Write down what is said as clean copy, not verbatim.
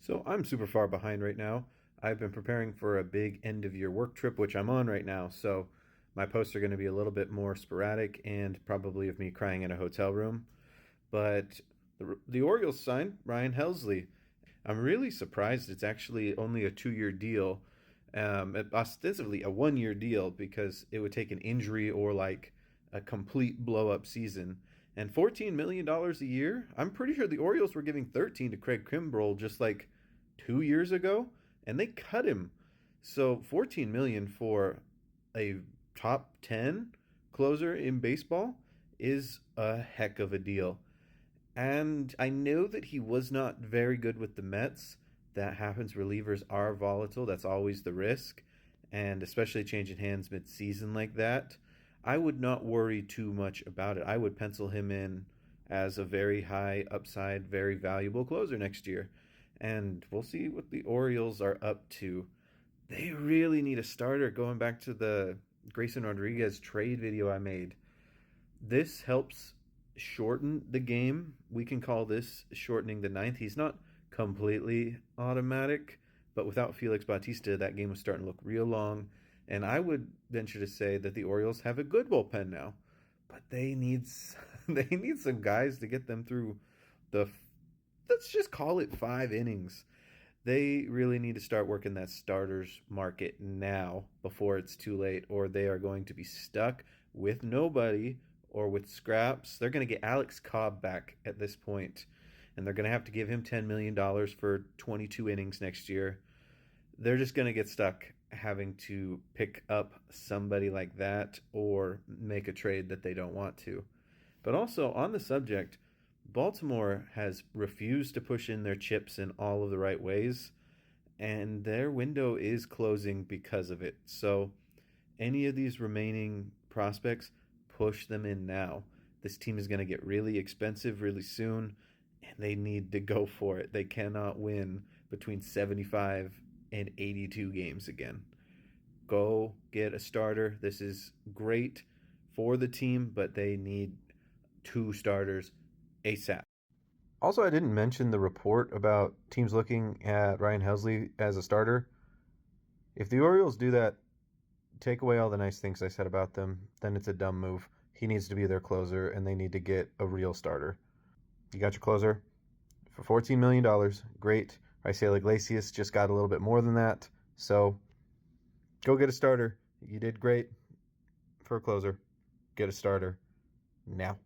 So I'm super far behind right now. I've been preparing for a big end of year work trip, which I'm on right now. So my posts are going to be a little bit more sporadic and probably of me crying in a hotel room. But the Orioles signed Ryan Helsley. I'm really surprised it's actually only a 2 year deal, ostensibly a 1 year deal because it would take an injury or like a complete blow up season. And $14 million a year. I'm pretty sure the Orioles were giving 13 to Craig Kimbrell just like 2 years ago, and they cut him. So 14 million for a top 10 closer in baseball is a heck of a deal. And I know that he was not very good with the Mets. That happens. Relievers are volatile. That's always the risk. And especially changing hands mid-season like that, I would not worry too much about it. I would pencil him in as a very high upside, very valuable closer next year. And we'll see what the Orioles are up to. They really need a starter. Going back to the Grayson Rodriguez trade video I made, this helps shorten the game. We can call this shortening the ninth. He's not completely automatic, but without Felix Bautista, that game was starting to look real long. And I would venture to say that the Orioles have a good bullpen now, but they need they need some guys to get them through the, let's just call it 5 innings. They really need to start working that starters market now before it's too late, or they are going to be stuck with nobody or with scraps. They're going to get Alex Cobb back at this point, and they're going to have to give him $10 million for 22 innings next year. They're just going to get stuck having to pick up somebody like that or make a trade that they don't want to. But also, on the subject, Baltimore has refused to push in their chips in all of the right ways, and their window is closing because of it. So, any of these remaining prospects, push them in now. This team is going to get really expensive really soon, and they need to go for it. They cannot win between 75 and 82 games again. Go get a starter. This is great for the team, but they need two starters ASAP. Also, I didn't mention the report about teams looking at Ryan Helsley as a starter. If the Orioles do that, take away all the nice things I said about them, then it's a dumb move. He needs to be their closer, and they need to get a real starter. You got your closer for $14 million. Great. Raisel Iglesias just got a little bit more than that. So go get a starter. You did great for a closer. Get a starter now.